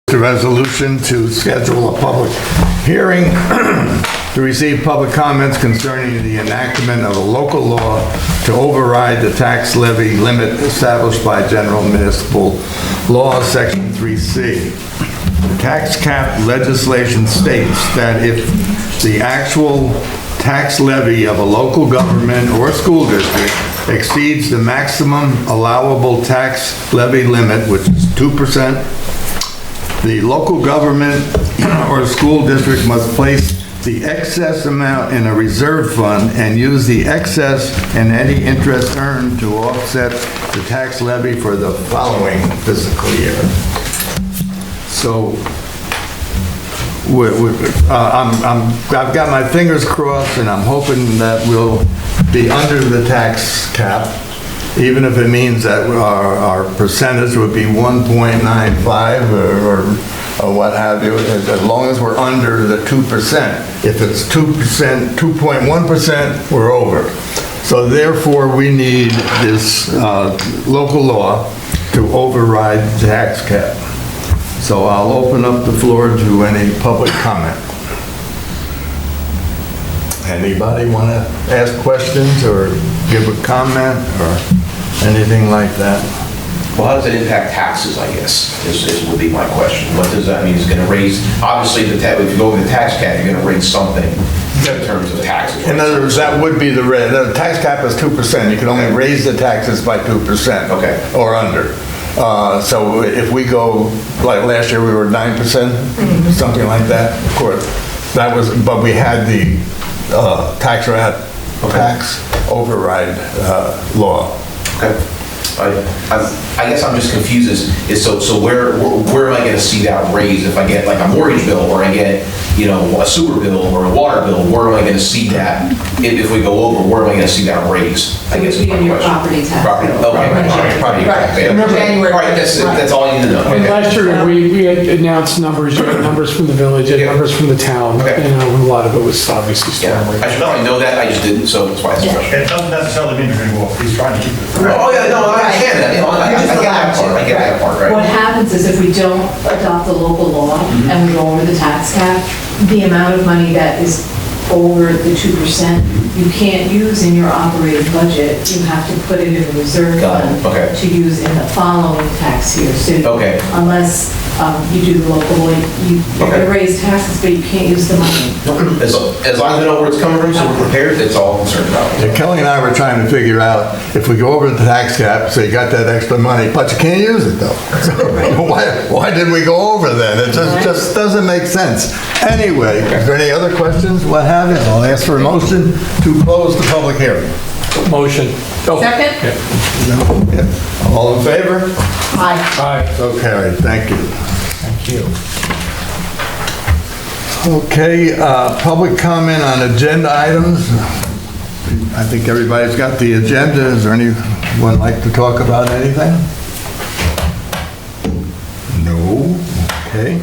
The resolution to schedule a public hearing to receive public comments concerning the enactment of a local law to override the tax levy limit established by General Municipal Law, Section 3C. The tax cap legislation states that if the actual tax levy of a local government or school district exceeds the maximum allowable tax levy limit, which is 2%, the local government or school district must place the excess amount in a reserve fund and use the excess and any interest earned to offset the tax levy for the following fiscal year. So, I've got my fingers crossed, and I'm hoping that we'll be under the tax cap, even if it means that our percentage would be 1.95 or what have you, as long as we're under the 2%. If it's 2%, 2.1%, we're over. So therefore, we need this local law to override the tax cap. So I'll open up the floor to any public comment. Anybody want to ask questions or give a comment or anything like that? Well, how does it impact taxes, I guess, would be my question. What does that mean? It's going to raise, obviously, if you go over the tax cap, you're going to raise something in terms of taxes. In other words, that would be the tax cap is 2%. You can only raise the taxes by 2%. Okay. Or under. So if we go, like last year, we were 9%, something like that. Of course, that was, but we had the tax override law. Okay. I guess I'm just confused so where am I going to see that raise if I get like a mortgage bill or I get, a sewer bill or a water bill? Where am I going to see that if we go over? Where am I going to see that raise? I guess in your property tax. Property. Okay. Property tax. Remember January. All right. That's all I need to know. And last year, we had announced numbers, you had numbers from the village, and numbers from the town, and a lot of it was obviously Yeah. storm. I should probably know that, I just didn't, so that's why it's a question. It doesn't necessarily mean you're going to go up. He's trying to keep it. Oh, yeah, no, I understand that. I get that part. I get that part, right? What happens is if we don't adopt the local law and we go over the tax cap, the amount of money that is over the 2%, you can't use in your operating budget. You have to put it in a reserve Got it. fund Okay. to use in the following tax year. So Okay. unless you do the local law, you Okay. raise taxes, but you can't use the money. As long as we know where it's coming from, so we're prepared, that's all I'm concerned about. Yeah, Kelly and I were trying to figure out if we go over the tax cap, so you got that extra money, but you can't use it though. So why did we go over then? It just doesn't make sense. Anyway, is there any other questions? What have you? I'll ask for a motion to close the public hearing. Motion. Oh, Second? Yeah. All in favor? Aye. Aye. So carried. Thank you. Thank you. Okay, public comment on agenda items. I think everybody's got the agenda. Is there anyone like to talk about anything? No? Okay.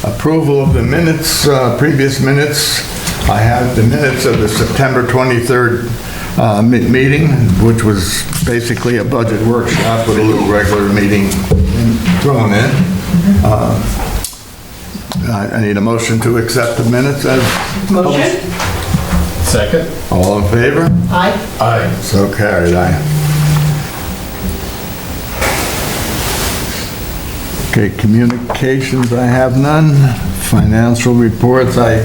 Approval of the minutes, previous minutes. I have the minutes of the September 23rd meeting, which was basically a budget workshop with a little regular meeting thrown in. I need a motion to accept the minutes as Motion? Second. all in favor? Aye. Aye. So carried, aye. Okay, communications, I have none. Financial reports, I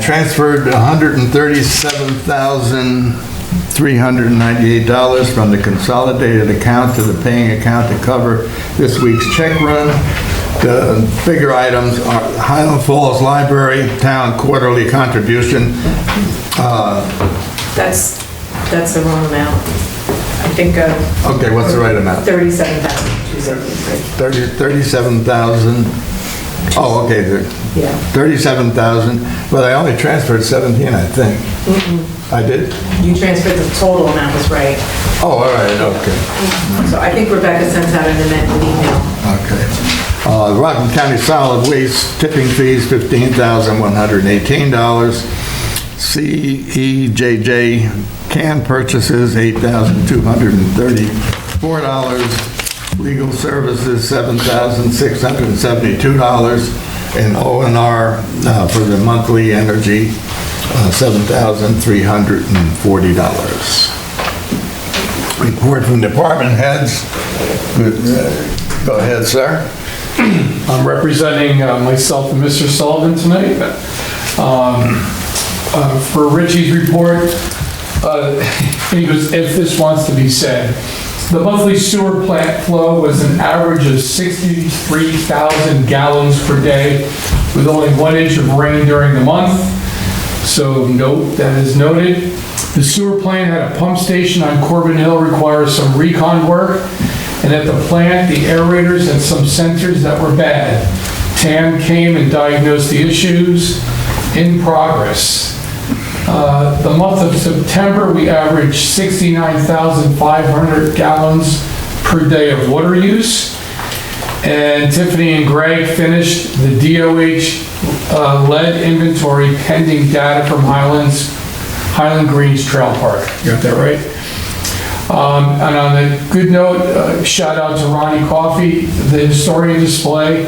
transferred $137,398 from the consolidated account to the paying account to cover this week's check run. The bigger items are Highland Falls Library Town quarterly contribution. That's the wrong amount. I think Okay, what's the right amount? 37,273. 37,000. Oh, okay, Yeah. 37,000, but I only transferred 17, I think. I did? You transferred the total amount was right. Oh, all right, okay, So I think Rebecca sent out an amended email. okay. Rockland County Solid Waste tipping fees, $15,118. CEJJ can purchases, $8,234. Legal services, $7,672. And O&R for the monthly energy, $7,340. Report from department heads. Go ahead, sir. I'm representing myself and Mr. Sullivan tonight. For Richie's report, he goes, if this wants to be said, the monthly sewer plant flow was an average of 63,000 gallons per day with only 1 inch of rain during the month. So note, that is noted. The sewer plant had a pump station on Corbin Hill, requires some recon work. And at the plant, the aerators had some sensors that were bad. TAM came and diagnosed the issues. In progress. The month of September, we averaged 69,500 gallons per day of water use. And Tiffany and Greg finished the DOH lead inventory pending data from Highland Greens Trail Park. You got that right? And on a good note, shout out to Ronnie Coffey, the historian display,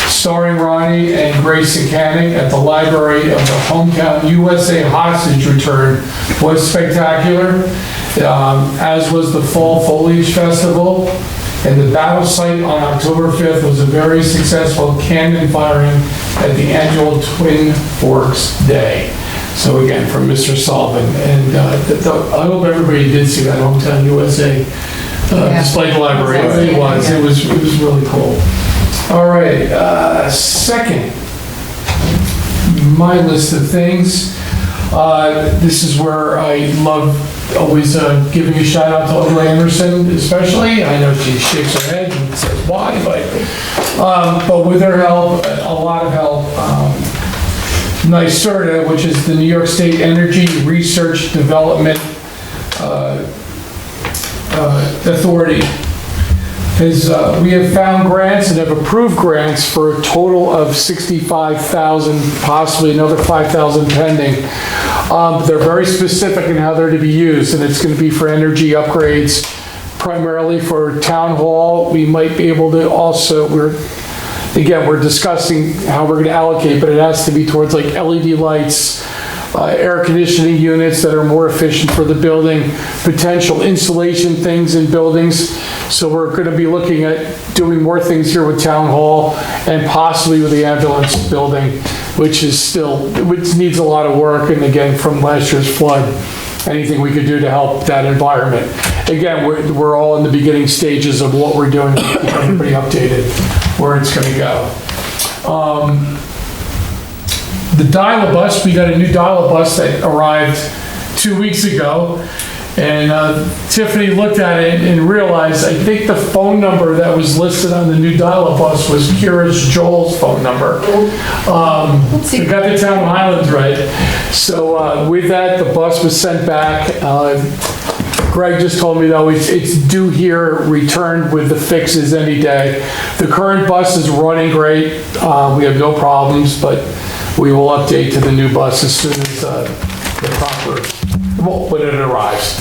starring Ronnie and Grace Sakanik at the Library of the Hometown USA Hostage Return was spectacular, as was the Fall Foliage Festival. And the battle site on October 5th was a very successful cannon firing at the annual Twin Forks Day. So again, from Mr. Sullivan. And I hope everybody did see that Hometown USA display at the library. It was really cool. All right, second, my list of things. This is where I love always giving a shout out to Ola Anderson, especially. I know she shakes her head and says why, but with her help, a lot of help, NYSERDA, which is the New York State Energy Research Development Authority, we have found grants and have approved grants for a total of 65,000, possibly another 5,000 pending. They're very specific in how they're to be used, and it's going to be for energy upgrades, primarily for town hall. We might be able to also, we're discussing how we're going to allocate, but it has to be towards like LED lights, air conditioning units that are more efficient for the building, potential insulation things in buildings. So we're going to be looking at doing more things here with Town Hall and possibly with the ambulance building, which needs a lot of work. And again, from last year's flood, anything we could do to help that environment. Again, we're all in the beginning stages of what we're doing to keep everybody updated where it's going to go. The dial-a-bus, we got a new dial-a-bus that arrived 2 weeks ago, and Tiffany looked at it and realized, I think the phone number that was listed on the new dial-a-bus was Kira's Joel's phone number. We got the town of Highlands right. So with that, the bus was sent back. Greg just told me though, it's due here, returned with the fixes any day. The current bus is running great. We have no problems, but we will update to the new bus as soon as when it arrives.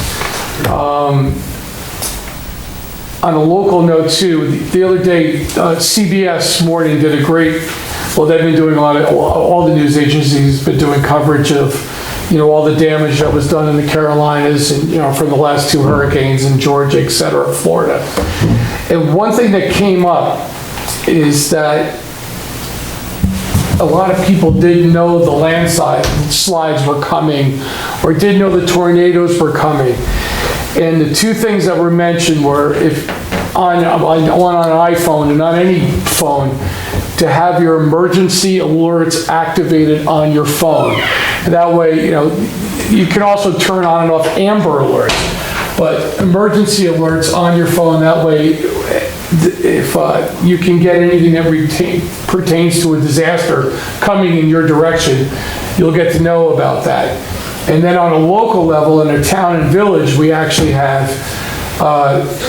On a local note too, the other day, CBS Morning did a great, they've been doing all the news agencies been doing coverage of, all the damage that was done in the Carolinas and, from the last 2 hurricanes in Georgia, et cetera, Florida. And one thing that came up is that a lot of people didn't know the landslides were coming or didn't know the tornadoes were coming. And the 2 things that were mentioned were if on an iPhone and on any phone, to have your emergency alerts activated on your phone. That way, you can also turn on and off Amber Alerts, but emergency alerts on your phone, that way, if you can get anything that pertains to a disaster coming in your direction, you'll get to know about that. And then on a local level, in a town and village, we actually have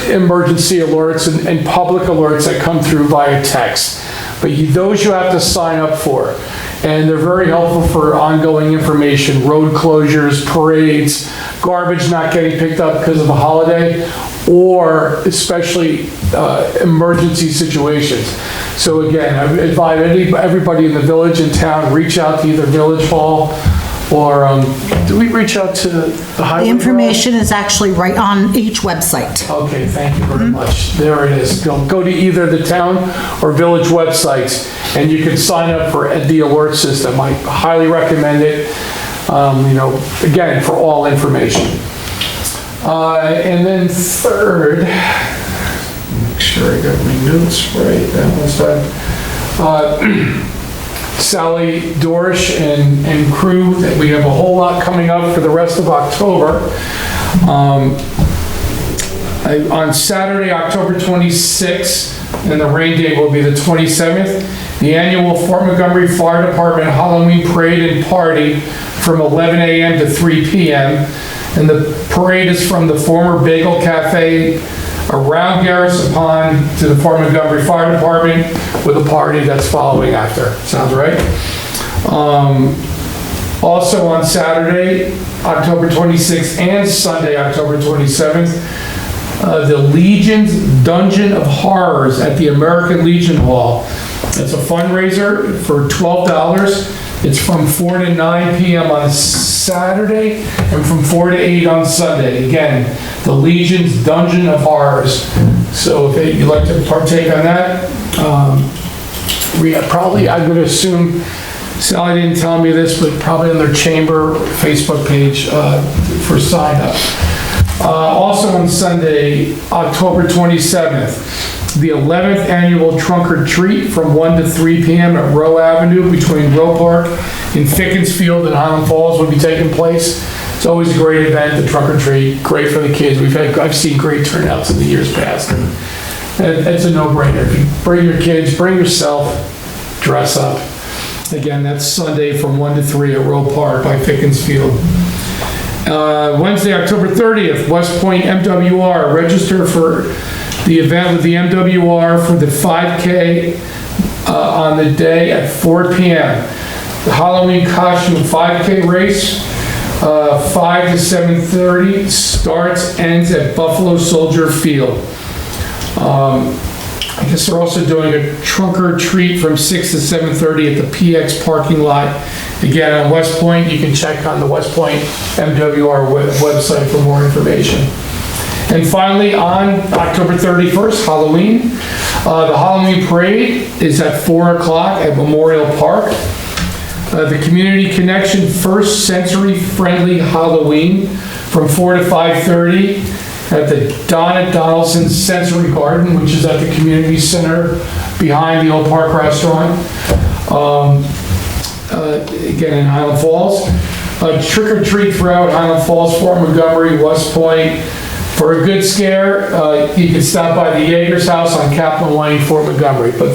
emergency alerts and public alerts that come through via text. But those you have to sign up for. And they're very helpful for ongoing information, road closures, parades, garbage not getting picked up because of a holiday. or especially emergency situations. So again, I advise everybody in the village and town, reach out to either Village Hall or, do we reach out to the highway? The information is actually right on each website. Okay, thank you very much. There it is. Go to either the town or village websites, and you can sign up for the alert system. I highly recommend it, again, for all information. And then third, make sure I got my notes right, that one's done. Sally Dorsch and crew, that we have a whole lot coming up for the rest of October. On Saturday, October 26th, and the rain date will be the 27th, the annual Fort Montgomery Fire Department Halloween Parade and Party from 11 a.m. to 3 p.m. And the parade is from the former Bagel Cafe around Garrison Pond to the Fort Montgomery Fire Department, with a party that's following after. Sounds right? Also on Saturday, October 26th, and Sunday, October 27th, the Legion's Dungeon of Horrors at the American Legion Hall. It's a fundraiser for $12. It's from 4 to 9 p.m. on Saturday and from 4 to 8 on Sunday. Again, the Legion's Dungeon of Horrors. So if you'd like to partake on that, we probably, I'm going to assume, Sally didn't tell me this, but probably on their chamber Facebook page for sign up. Also on Sunday, October 27th, the 11th annual Trunk or Treat from 1 to 3 p.m. at Rowe Avenue between Rowe Park and Fickensfield and Highland Falls will be taking place. It's always a great event, the Trunk or Treat, great for the kids. I've seen great turnouts in the years past, and it's a no-brainer. If you bring your kids, bring yourself, dress up. Again, that's Sunday from 1 to 3 at Rowe Park by Fickensfield. Wednesday, October 30th, West Point MWR. Register for the event with the MWR for the 5K on the day at 4 p.m. The Halloween costume 5K race, 5 to 7:30, starts, ends at Buffalo Soldier Field. I guess they're also doing a trunk or treat from 6 to 7:30 at the PX parking lot. Again, on West Point, you can check on the West Point MWR website for more information. And finally, on October 31st, Halloween, the Halloween Parade is at 4 o'clock at Memorial Park. The Community Connection First Sensory Friendly Halloween from 4 to 5:30 at the Donna Donaldson Sensory Garden, which is at the community center behind the Old Park Restaurant. Again, in Highland Falls. Trick or treat throughout Highland Falls, Fort Montgomery, West Point. For a good scare, you can stop by the Yeager's house on Capitol Lane, Fort Montgomery. But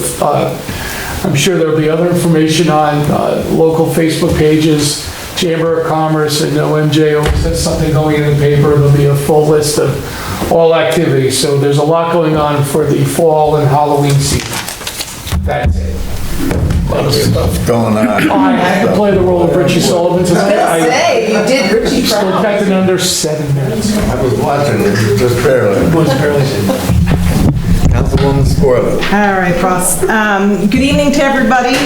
I'm sure there'll be other information on local Facebook pages, Chamber of Commerce, and OMJ always has something going in the paper. There'll be a full list of all activities. So there's a lot going on for the fall and Halloween season. That's it. A lot of stuff going on. I had to play the role of Richie Sullivan tonight. Say, you did Richie I proud. kept it under 7 minutes. I was watching it, just barely. It was barely. Councilwoman Squirrel. All right, boss. Good evening to everybody.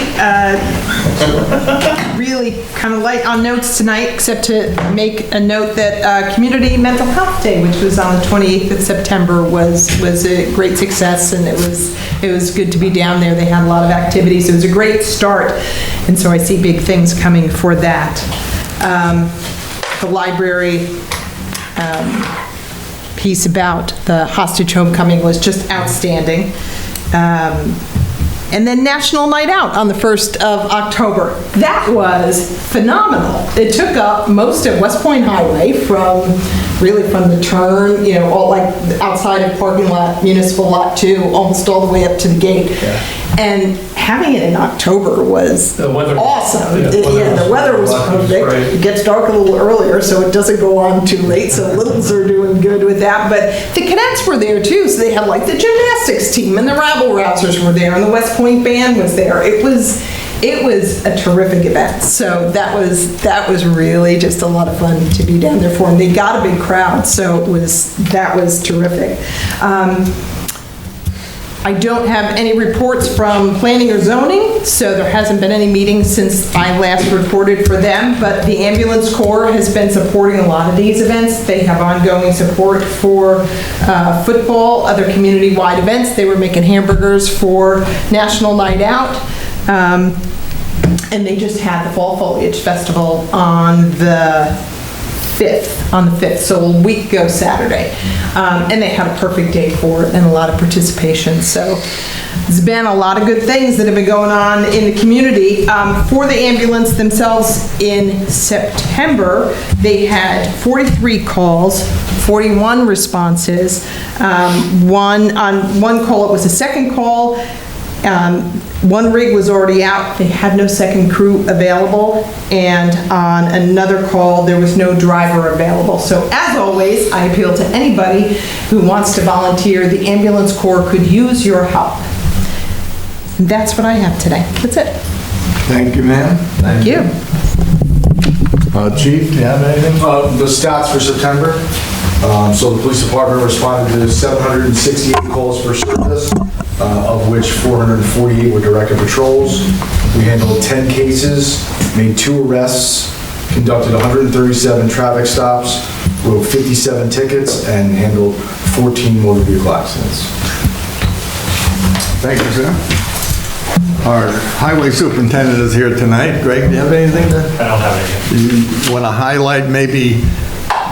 Really kind of light on notes tonight, except to make a note that Community Mental Health Day, which was on the 28th of September, was a great success, and it was good to be down there. They had a lot of activities. It was a great start, and so I see big things coming for that. The library piece about the hostage homecoming was just outstanding. And then National Night Out on the 1st of October. That was phenomenal. It took up most of West Point Highway from the turn, all like outside of parking lot, municipal lot 2, almost all the way up to the gate. Yeah. And having it in October was The weather- awesome. yeah, The weather was perfect. Right. It gets dark a little earlier, so it doesn't go on too late, so littles are doing good with that. But the cadets were there too, so they had like the gymnastics team, and the rabble-rousers were there, and the West Point band was there. It was it was a terrific event. So that was really just a lot of fun to be down there for, and they got a big crowd, so that was terrific. I don't have any reports from planning or zoning, so there hasn't been any meetings since I last reported for them, but the ambulance corps has been supporting a lot of these events. They have ongoing support for football, other community-wide events. They were making hamburgers for National Night Out, and they just had the Fall Foliage Festival on the 5th, so a week ago Saturday. And they had a perfect day for it and a lot of participation. So there's been a lot of good things that have been going on in the community. For the ambulance themselves in September, they had 43 calls, 41 responses. One call, it was a second call. One rig was already out, they had no second crew available, and on another call, there was no driver available. So as always, I appeal to anybody who wants to volunteer. The ambulance corps could use your help. And that's what I have today. That's it. Thank you, ma'am. Thank you. Chief, do you have anything? The stats for September. So the police department responded to 768 calls for service, of which 448 were directed patrols. We handled 10 cases, made 2 arrests, conducted 137 traffic stops, wrote 57 tickets, and handled 14 motor vehicle accidents. Thank you, sir. Our highway superintendent is here tonight. Greg, do you have anything to? I don't have anything. You want to highlight maybe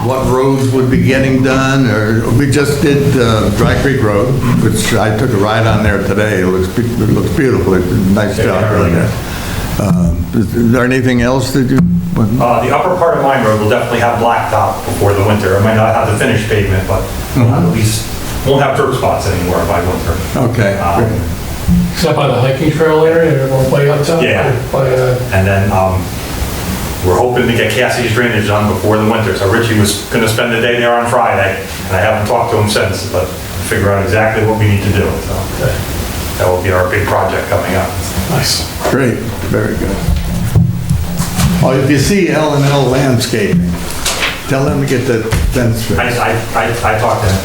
what roads would be getting done? Or we just did Dry Creek Road, which I took a ride on there today. It looks beautiful. It's a nice job. Yeah, really good. Is there anything else that you? The upper part of my road will definitely have blacktop before the winter. I might not have the finished pavement, but we'll have at least, won't have dirt spots anymore by winter. Okay. Is that by the hiking trail area or way out top? Yeah. And then we're hoping to get Cassie's drainage done before the winter. So Richie was going to spend the day there on Friday, and I haven't talked to him since, but figure out exactly what we need to do. So that will be our big project coming up. Nice. Great, very good. Oh, if you see L&L Landscaping, tell them to get the fence fixed. I talked to him.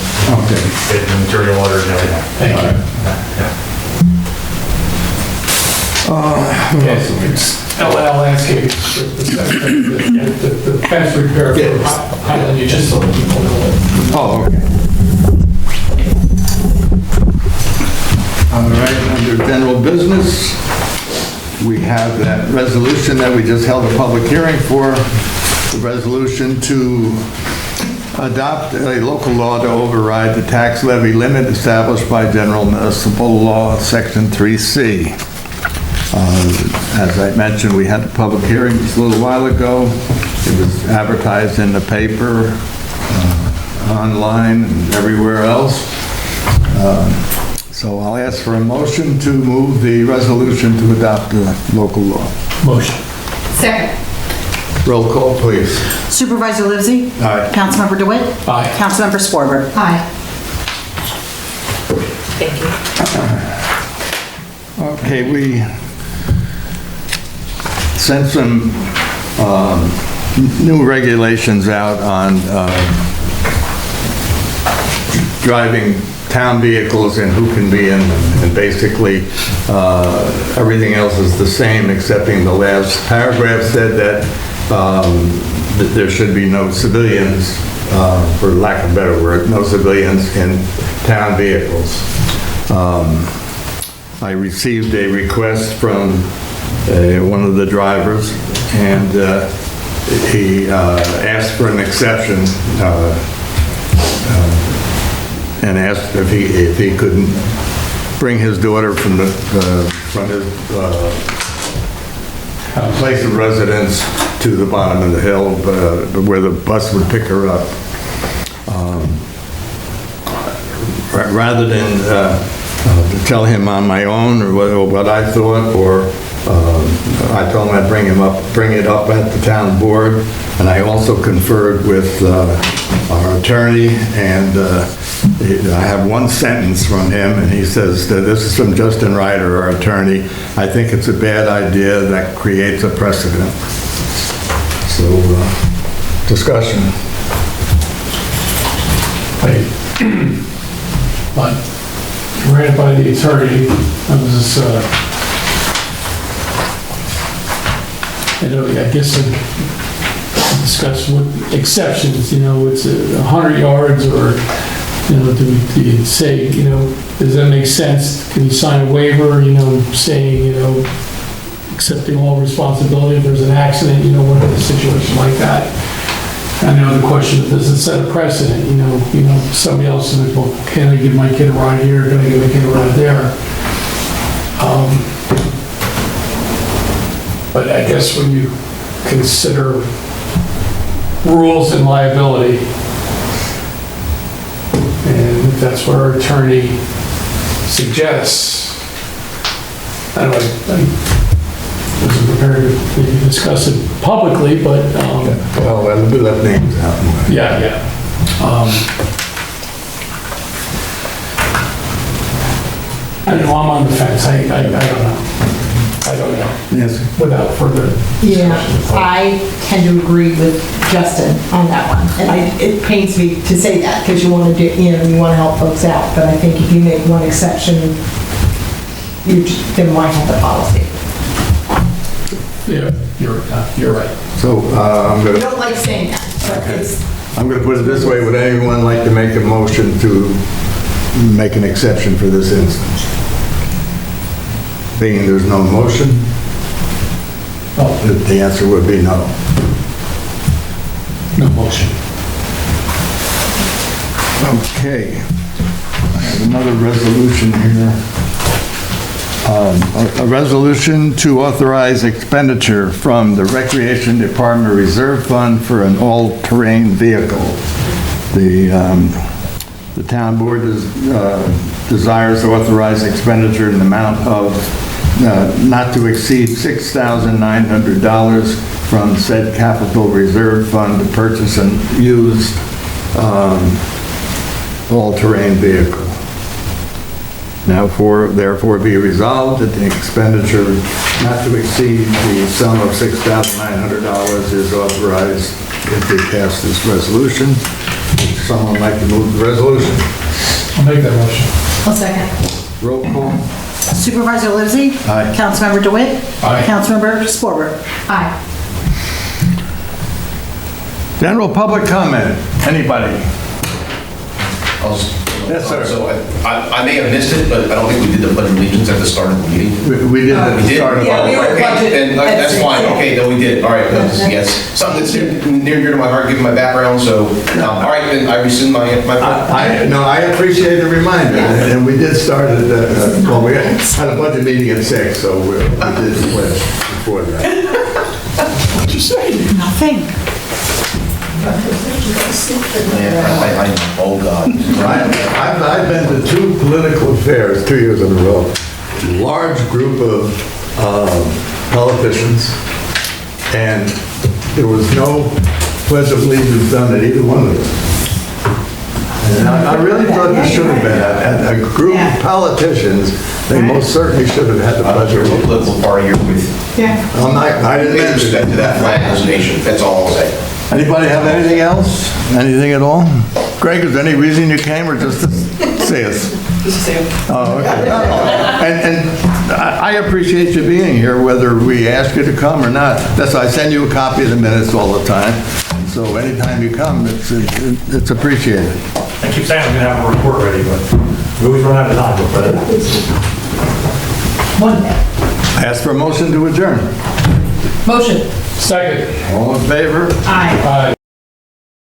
Okay. Get the material order and everything. Thank you. Yeah. It's LL Landscape, the fence repair for Highland, you just so people know. Oh, okay. All right, under general business, we have that resolution that we just held a public hearing for, the resolution to adopt a local law to override the tax levy limit established by General Municipal Law, Section 3C. As I mentioned, we had a public hearing just a little while ago. It was advertised in the paper, online, and everywhere else. So I'll ask for a motion to move the resolution to adopt the local law. Motion. Second. Roll call, please. Supervisor Livesey? Aye. Councilmember DeWitt? Aye. Councilmember Scorber? Aye. Thank you. Okay, we sent some new regulations out on driving town vehicles and who can be in them. And basically, everything else is the same, excepting the last paragraph said that there should be no civilians, for lack of a better word, no civilians in town vehicles. I received a request from one of the drivers, and he asked for an exception and asked if he couldn't bring his daughter from his place of residence to the bottom of the hill, where the bus would pick her up. Rather than to tell him on my own or what I thought, or I told him I'd bring it up at the town board, and I also conferred with our attorney, and I have one sentence from him, and he says that this is from Justin Ryder, our attorney. I think it's a bad idea that creates a precedent. So, discussion. But ran it by the attorney, I was just, I guess I discussed what exceptions, it's 100 yards, or, do you say, does that make sense? Can you sign a waiver, saying, accepting all responsibility if there's an accident, whatever the situation like that? I know the question, does it set a precedent, somebody else is like, well, can I give my kid a ride here, can I give my kid a ride there? But I guess when you consider rules and liability, and if that's what our attorney suggests, I wasn't prepared to maybe discuss it publicly, but, Well, we let names out. yeah. I don't know, I'm on the fence, I don't know. I don't know, Yes. without further Yeah, discussion. I tend to agree with Justin on that one. And it pains me to say that because you want to do, you want to help folks out. But I think if you make one exception, then why have the policy? Yeah, you're right. So, I don't like saying that, but it's, I'm going to put it this way, would anyone like to make a motion to make an exception for this instance? Being there's no motion, the answer would be no. No motion. Okay. I have another resolution here. A resolution to authorize expenditure from the Recreation Department Reserve Fund for an all-terrain vehicle. The town board desires to authorize expenditure in the amount of not to exceed $6,900 from said capital reserve fund to purchase an used all-terrain vehicle. Now therefore be resolved that the expenditure not to exceed the sum of $6,900 is authorized if we pass this resolution. Would someone like to move the resolution? I'll make that motion. I'll second. Roll call. Supervisor Livesey? Aye. Councilmember DeWitt? Aye. Councilmember Sporber? Aye. General public comment. Anybody? Yes, sir. So I may have missed it, but I don't think we did the pledge of allegiance at the start of the meeting. We did at We the did? start of Yeah, we our... were- Okay, then that's fine, okay, then we did, all right, yes. Something that's near and dear to my heart, given my background, so, all right, then I rescind my... I appreciate the reminder, and we did start at, well, we had a budget meeting at 6, so we did the pledge before that. What'd you say? Nothing. Oh, God. I've been to 2 political affairs 2 years in a row. Large group of politicians, and there was no pledge of allegiance done at either one of them. And I really thought there should have been. At a group of politicians, they most certainly should have had the I don't pledge care of what allegiance. political party you're with. Yeah. I didn't Pay mention respect to that flag as a nation, that's all I'll say. Anybody have anything else? Anything at all? Greg, is there any reason you came, or just to see us? Just to say. Oh, okay. And I appreciate you being here, whether we ask you to come or not. That's why I send you a copy of the minutes all the time. So anytime you come, it's appreciated. I keep saying I'm gonna have a report ready, but we always run out of time before that. One minute. I ask for a motion to adjourn. Motion. Second. All in favor? Aye. Aye.